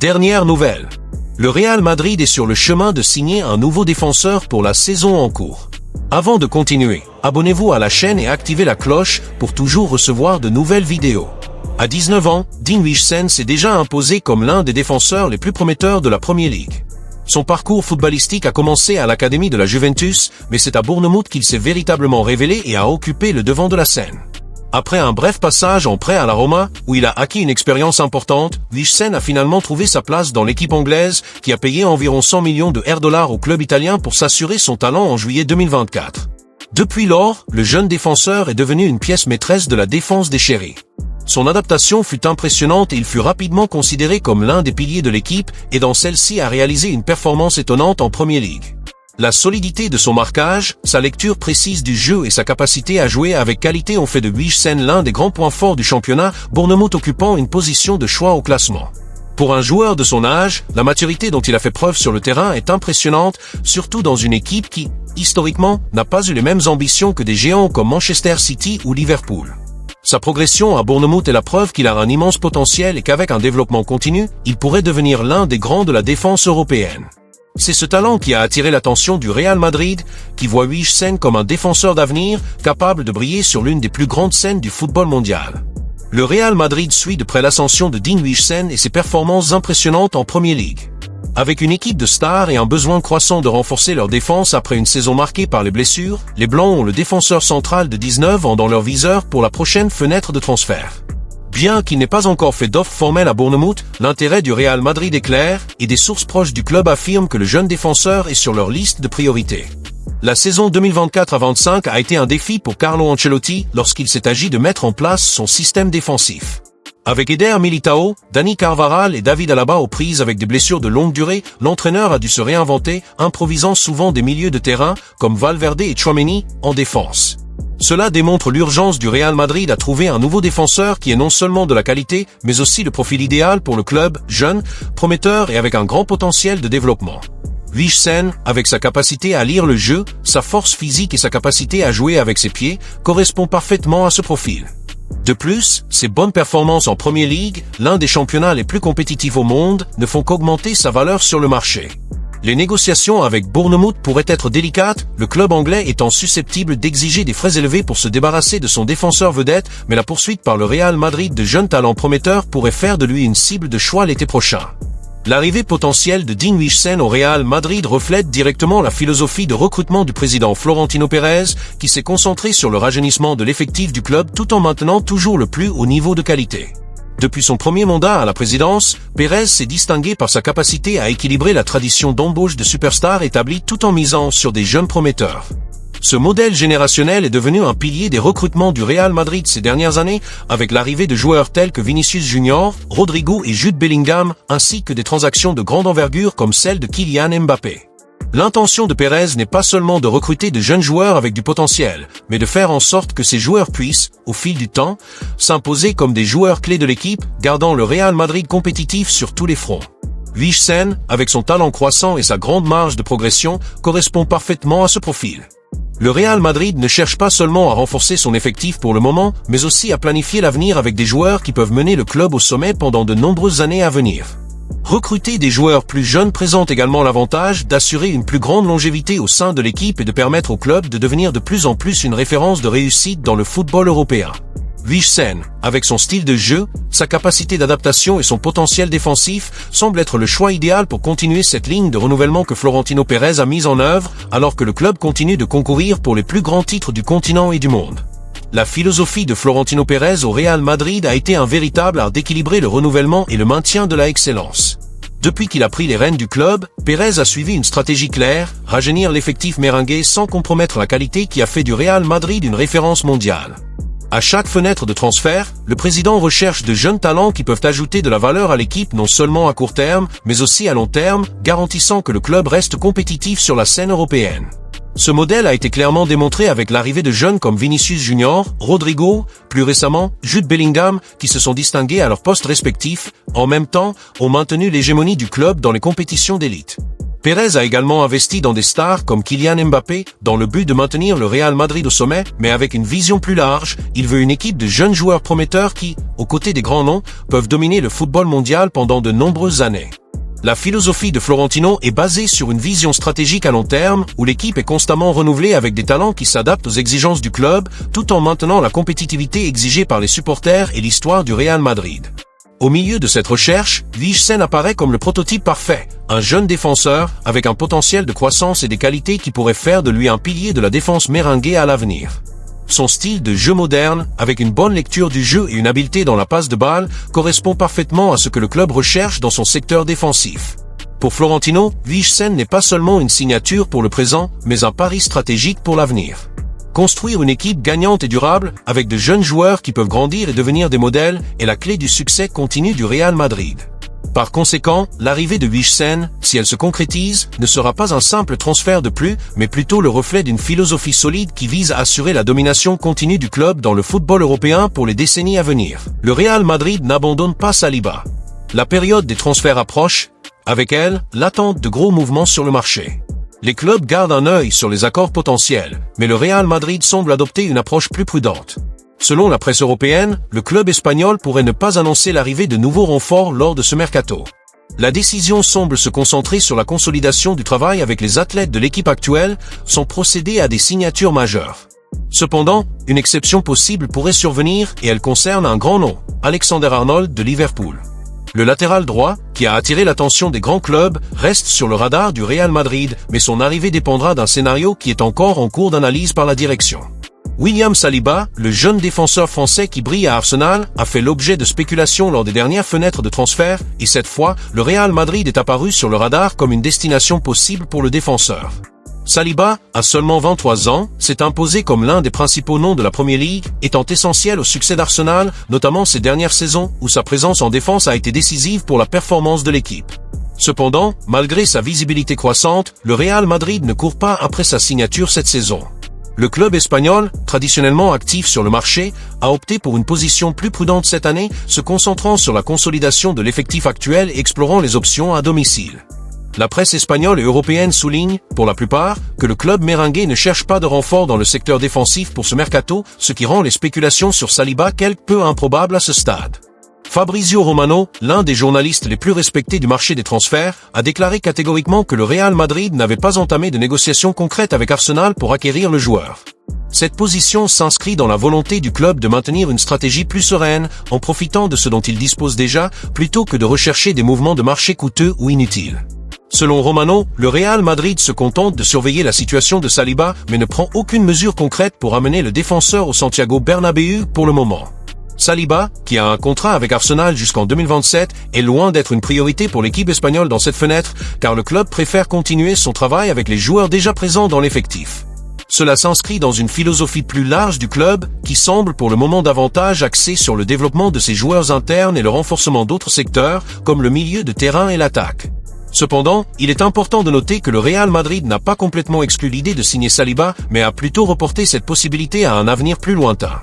Dernière nouvelle. Le Real Madrid est sur le chemin de signer un nouveau défenseur pour la saison en cours. Avant de continuer, abonnez-vous à la chaîne et activez la cloche pour toujours recevoir de nouvelles vidéos. À 19 ans, Dean Huijsen s'est déjà imposé comme l'un des défenseurs les plus prometteurs de la Premier League. Son parcours footballistique a commencé à l'académie de la Juventus, mais c'est à Bournemouth qu'il s'est véritablement révélé et a occupé le devant de la scène. Après un bref passage en prêt à la Roma, où il a acquis une expérience importante, Huijsen a finalement trouvé sa place dans l'équipe anglaise, qui a payé environ 100 millions de dollars au club italien pour s'assurer son talent en juillet 2024. Depuis lors, le jeune défenseur est devenu une pièce maîtresse de la défense des Cherries. Son adaptation fut impressionnante et il fut rapidement considéré comme l'un des piliers de l'équipe et dans celle-ci a réalisé une performance étonnante en Premier League. La solidité de son marquage, sa lecture précise du jeu et sa capacité à jouer avec qualité ont fait de Huijsen l'un des grands points forts du championnat, Bournemouth occupant une position de choix au classement. Pour un joueur de son âge, la maturité dont il a fait preuve sur le terrain est impressionnante, surtout dans une équipe qui, historiquement, n'a pas eu les mêmes ambitions que des géants comme Manchester City ou Liverpool. Sa progression à Bournemouth est la preuve qu'il a un immense potentiel et qu'avec un développement continu, il pourrait devenir l'un des grands de la défense européenne. C'est ce talent qui a attiré l'attention du Real Madrid, qui voit Huijsen comme un défenseur d'avenir, capable de briller sur l'une des plus grandes scènes du football mondial. Le Real Madrid suit de près l'ascension de Dean Huijsen et ses performances impressionnantes en Premier League. Avec une équipe de stars et un besoin croissant de renforcer leur défense après une saison marquée par les blessures, les Blancs ont le défenseur central de 19 ans dans leur viseur pour la prochaine fenêtre de transfert. Bien qu'il n'ait pas encore fait d'offre formelle à Bournemouth, l'intérêt du Real Madrid est clair et des sources proches du club affirment que le jeune défenseur est sur leur liste de priorités. La saison 2024-25 a été un défi pour Carlo Ancelotti lorsqu'il s'est agi de mettre en place son système défensif. Avec Eder Militao, Dani Carvajal et David Alaba aux prises avec des blessures de longue durée, l'entraîneur a dû se réinventer, improvisant souvent des milieux de terrain comme Valverde et Tchouaméni en défense. Cela démontre l'urgence du Real Madrid à trouver un nouveau défenseur qui est non seulement de la qualité, mais aussi le profil idéal pour le club, jeune, prometteur et avec un grand potentiel de développement. Huijsen, avec sa capacité à lire le jeu, sa force physique et sa capacité à jouer avec ses pieds, correspond parfaitement à ce profil. De plus, ses bonnes performances en Premier League, l'un des championnats les plus compétitifs au monde, ne font qu'augmenter sa valeur sur le marché. Les négociations avec Bournemouth pourraient être délicates, le club anglais étant susceptible d'exiger des frais élevés pour se débarrasser de son défenseur vedette, mais la poursuite par le Real Madrid de jeunes talents prometteurs pourrait faire de lui une cible de choix l'été prochain. L'arrivée potentielle de Dean Huijsen au Real Madrid reflète directement la philosophie de recrutement du président Florentino Pérez, qui s'est concentré sur le rajeunissement de l'effectif du club tout en maintenant toujours le plus haut niveau de qualité. Depuis son premier mandat à la présidence, Pérez s'est distingué par sa capacité à équilibrer la tradition d'embauche de superstars établie tout en misant sur des jeunes prometteurs. Ce modèle générationnel est devenu un pilier des recrutements du Real Madrid ces dernières années, avec l'arrivée de joueurs tels que Vinicius Junior, Rodrigo et Jude Bellingham, ainsi que des transactions de grande envergure comme celle de Kylian Mbappé. L'intention de Pérez n'est pas seulement de recruter de jeunes joueurs avec du potentiel, mais de faire en sorte que ces joueurs puissent, au fil du temps, s'imposer comme des joueurs clés de l'équipe, gardant le Real Madrid compétitif sur tous les fronts. Huijsen, avec son talent croissant et sa grande marge de progression, correspond parfaitement à ce profil. Le Real Madrid ne cherche pas seulement à renforcer son effectif pour le moment, mais aussi à planifier l'avenir avec des joueurs qui peuvent mener le club au sommet pendant de nombreuses années à venir. Recruter des joueurs plus jeunes présente également l'avantage d'assurer une plus grande longévité au sein de l'équipe et de permettre au club de devenir de plus en plus une référence de réussite dans le football européen. Huijsen, avec son style de jeu, sa capacité d'adaptation et son potentiel défensif, semble être le choix idéal pour continuer cette ligne de renouvellement que Florentino Pérez a mise en œuvre, alors que le club continue de concourir pour les plus grands titres du continent et du monde. La philosophie de Florentino Pérez au Real Madrid a été un véritable art d'équilibrer le renouvellement et le maintien de la excellence. Depuis qu'il a pris les rênes du club, Pérez a suivi une stratégie claire, rajeunir l'effectif merengue sans compromettre la qualité qui a fait du Real Madrid une référence mondiale. À chaque fenêtre de transfert, le président recherche de jeunes talents qui peuvent ajouter de la valeur à l'équipe non seulement à court terme, mais aussi à long terme, garantissant que le club reste compétitif sur la scène européenne. Ce modèle a été clairement démontré avec l'arrivée de jeunes comme Vinicius Junior, Rodrigo, plus récemment, Jude Bellingham, qui se sont distingués à leurs postes respectifs, en même temps, ont maintenu l'hégémonie du club dans les compétitions d'élite. Pérez a également investi dans des stars comme Kylian Mbappé, dans le but de maintenir le Real Madrid au sommet, mais avec une vision plus large, il veut une équipe de jeunes joueurs prometteurs qui, aux côtés des grands noms, peuvent dominer le football mondial pendant de nombreuses années. La philosophie de Florentino est basée sur une vision stratégique à long terme, où l'équipe est constamment renouvelée avec des talents qui s'adaptent aux exigences du club, tout en maintenant la compétitivité exigée par les supporters et l'histoire du Real Madrid. Au milieu de cette recherche, Wijsen apparaît comme le prototype parfait, un jeune défenseur avec un potentiel de croissance et des qualités qui pourraient faire de lui un pilier de la défense merengue à l'avenir. Son style de jeu moderne, avec une bonne lecture du jeu et une habileté dans la passe de balle, correspond parfaitement à ce que le club recherche dans son secteur défensif. Pour Florentino, Wijsen n'est pas seulement une signature pour le présent, mais un pari stratégique pour l'avenir. Construire une équipe gagnante et durable, avec de jeunes joueurs qui peuvent grandir et devenir des modèles, est la clé du succès continu du Real Madrid. Par conséquent, l'arrivée de Wijsen, si elle se concrétise, ne sera pas un simple transfert de plus, mais plutôt le reflet d'une philosophie solide qui vise à assurer la domination continue du club dans le football européen pour les décennies à venir. Le Real Madrid n'abandonne pas Saliba. La période des transferts approche, avec elle, l'attente de gros mouvements sur le marché. Les clubs gardent un œil sur les accords potentiels, mais le Real Madrid semble adopter une approche plus prudente. Selon la presse européenne, le club espagnol pourrait ne pas annoncer l'arrivée de nouveaux renforts lors de ce mercato. La décision semble se concentrer sur la consolidation du travail avec les athlètes de l'équipe actuelle, sans procéder à des signatures majeures. Cependant, une exception possible pourrait survenir et elle concerne un grand nom, Alexander-Arnold de Liverpool. Le latéral droit, qui a attiré l'attention des grands clubs, reste sur le radar du Real Madrid, mais son arrivée dépendra d'un scénario qui est encore en cours d'analyse par la direction. William Saliba, le jeune défenseur français qui brille à Arsenal, a fait l'objet de spéculations lors des dernières fenêtres de transfert, et cette fois, le Real Madrid est apparu sur le radar comme une destination possible pour le défenseur. Saliba, à seulement 23 ans, s'est imposé comme l'un des principaux noms de la Premier League, étant essentiel au succès d'Arsenal, notamment ces dernières saisons où sa présence en défense a été décisive pour la performance de l'équipe. Cependant, malgré sa visibilité croissante, le Real Madrid ne court pas après sa signature cette saison. Le club espagnol, traditionnellement actif sur le marché, a opté pour une position plus prudente cette année, se concentrant sur la consolidation de l'effectif actuel et explorant les options à domicile. La presse espagnole et européenne souligne, pour la plupart, que le club merengue ne cherche pas de renfort dans le secteur défensif pour ce mercato, ce qui rend les spéculations sur Saliba quelque peu improbables à ce stade. Fabrizio Romano, l'un des journalistes les plus respectés du marché des transferts, a déclaré catégoriquement que le Real Madrid n'avait pas entamé de négociations concrètes avec Arsenal pour acquérir le joueur. Cette position s'inscrit dans la volonté du club de maintenir une stratégie plus sereine, en profitant de ce dont il dispose déjà, plutôt que de rechercher des mouvements de marché coûteux ou inutiles. Selon Romano, le Real Madrid se contente de surveiller la situation de Saliba, mais ne prend aucune mesure concrète pour amener le défenseur au Santiago Bernabéu pour le moment. Saliba, qui a un contrat avec Arsenal jusqu'en 2027, est loin d'être une priorité pour l'équipe espagnole dans cette fenêtre, car le club préfère continuer son travail avec les joueurs déjà présents dans l'effectif. Cela s'inscrit dans une philosophie plus large du club, qui semble pour le moment davantage axée sur le développement de ses joueurs internes et le renforcement d'autres secteurs, comme le milieu de terrain et l'attaque. Cependant, il est important de noter que le Real Madrid n'a pas complètement exclu l'idée de signer Saliba, mais a plutôt reporté cette possibilité à un avenir plus lointain.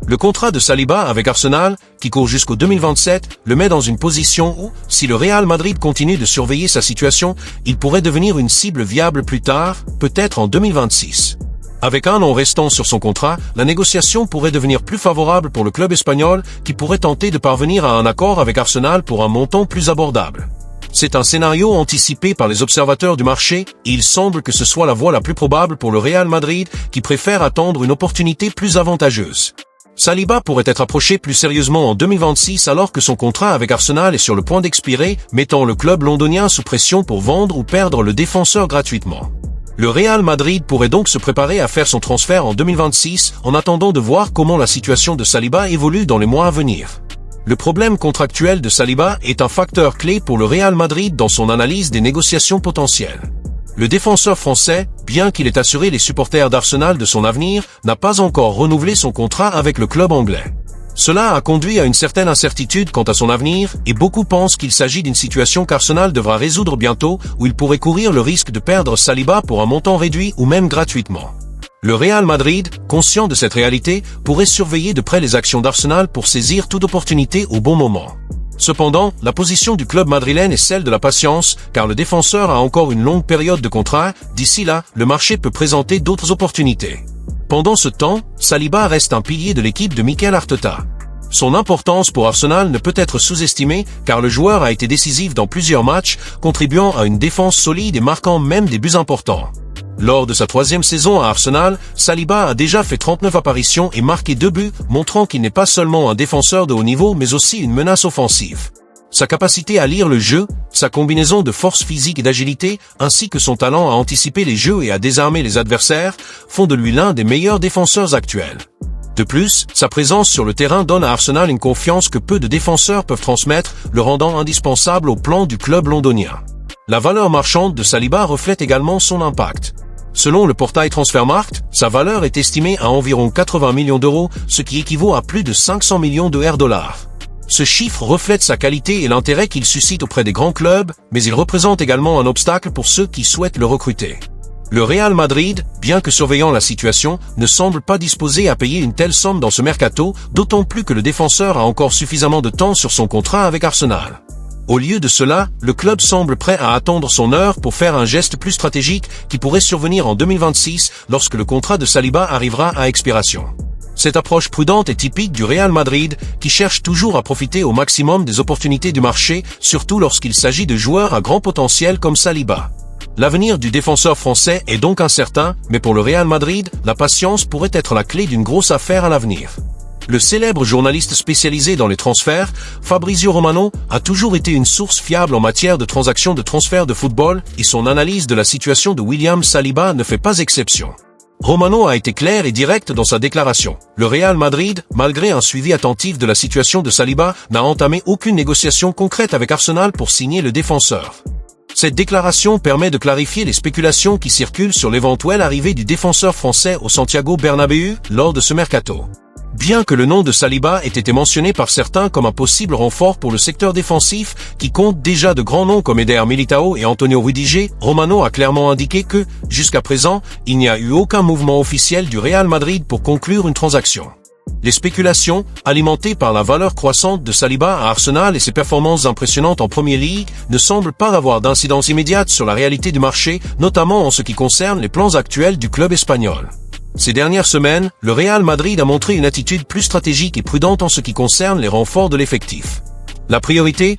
Le contrat de Saliba avec Arsenal, qui court jusqu'au 2027, le met dans une position où, si le Real Madrid continue de surveiller sa situation, il pourrait devenir une cible viable plus tard, peut-être en 2026. Avec un an restant sur son contrat, la négociation pourrait devenir plus favorable pour le club espagnol, qui pourrait tenter de parvenir à un accord avec Arsenal pour un montant plus abordable. C'est un scénario anticipé par les observateurs du marché, et il semble que ce soit la voie la plus probable pour le Real Madrid, qui préfère attendre une opportunité plus avantageuse. Saliba pourrait être approché plus sérieusement en 2026 alors que son contrat avec Arsenal est sur le point d'expirer, mettant le club londonien sous pression pour vendre ou perdre le défenseur gratuitement. Le Real Madrid pourrait donc se préparer à faire son transfert en 2026 en attendant de voir comment la situation de Saliba évolue dans les mois à venir. Le problème contractuel de Saliba est un facteur clé pour le Real Madrid dans son analyse des négociations potentielles. Le défenseur français, bien qu'il ait assuré les supporters d'Arsenal de son avenir, n'a pas encore renouvelé son contrat avec le club anglais. Cela a conduit à une certaine incertitude quant à son avenir, et beaucoup pensent qu'il s'agit d'une situation qu'Arsenal devra résoudre bientôt, où il pourrait courir le risque de perdre Saliba pour un montant réduit ou même gratuitement. Le Real Madrid, conscient de cette réalité, pourrait surveiller de près les actions d'Arsenal pour saisir toute opportunité au bon moment. Cependant, la position du club madrilène est celle de la patience, car le défenseur a encore une longue période de contrat. D'ici là, le marché peut présenter d'autres opportunités. Pendant ce temps, Saliba reste un pilier de l'équipe de Mikel Arteta. Son importance pour Arsenal ne peut être sous-estimée, car le joueur a été décisif dans plusieurs matchs, contribuant à une défense solide et marquant même des buts importants. Lors de sa 3e saison à Arsenal, Saliba a déjà fait 39 apparitions et marqué 2 buts, montrant qu'il n'est pas seulement un défenseur de haut niveau mais aussi une menace offensive. Sa capacité à lire le jeu, sa combinaison de force physique et d'agilité, ainsi que son talent à anticiper les jeux et à désarmer les adversaires, font de lui l'un des meilleurs défenseurs actuels. De plus, sa présence sur le terrain donne à Arsenal une confiance que peu de défenseurs peuvent transmettre, le rendant indispensable au plan du club londonien. La valeur marchande de Saliba reflète également son impact. Selon le portail Transfermarkt, sa valeur est estimée à environ 80 millions d'euros, ce qui équivaut à plus de 500 millions de dollars. Ce chiffre reflète sa qualité et l'intérêt qu'il suscite auprès des grands clubs, mais il représente également un obstacle pour ceux qui souhaitent le recruter. Le Real Madrid, bien que surveillant la situation, ne semble pas disposé à payer une telle somme dans ce mercato, d'autant plus que le défenseur a encore suffisamment de temps sur son contrat avec Arsenal. Au lieu de cela, le club semble prêt à attendre son heure pour faire un geste plus stratégique qui pourrait survenir en 2026 lorsque le contrat de Saliba arrivera à expiration. Cette approche prudente est typique du Real Madrid, qui cherche toujours à profiter au maximum des opportunités du marché, surtout lorsqu'il s'agit de joueurs à grand potentiel comme Saliba. L'avenir du défenseur français est donc incertain, mais pour le Real Madrid, la patience pourrait être la clé d'une grosse affaire à l'avenir. Le célèbre journaliste spécialisé dans les transferts, Fabrizio Romano, a toujours été une source fiable en matière de transactions de transferts de football, et son analyse de la situation de William Saliba ne fait pas exception. Romano a été clair et direct dans sa déclaration. Le Real Madrid, malgré un suivi attentif de la situation de Saliba, n'a entamé aucune négociation concrète avec Arsenal pour signer le défenseur. Cette déclaration permet de clarifier les spéculations qui circulent sur l'éventuelle arrivée du défenseur français au Santiago Bernabéu lors de ce mercato. Bien que le nom de Saliba ait été mentionné par certains comme un possible renfort pour le secteur défensif, qui compte déjà de grands noms comme Eder Militao et Antonio Rudiger, Romano a clairement indiqué que, jusqu'à présent, il n'y a eu aucun mouvement officiel du Real Madrid pour conclure une transaction. Les spéculations, alimentées par la valeur croissante de Saliba à Arsenal et ses performances impressionnantes en Premier League, ne semblent pas avoir d'incidence immédiate sur la réalité du marché, notamment en ce qui concerne les plans actuels du club espagnol. Ces dernières semaines, le Real Madrid a montré une attitude plus stratégique et prudente en ce qui concerne les renforts de l'effectif. La priorité,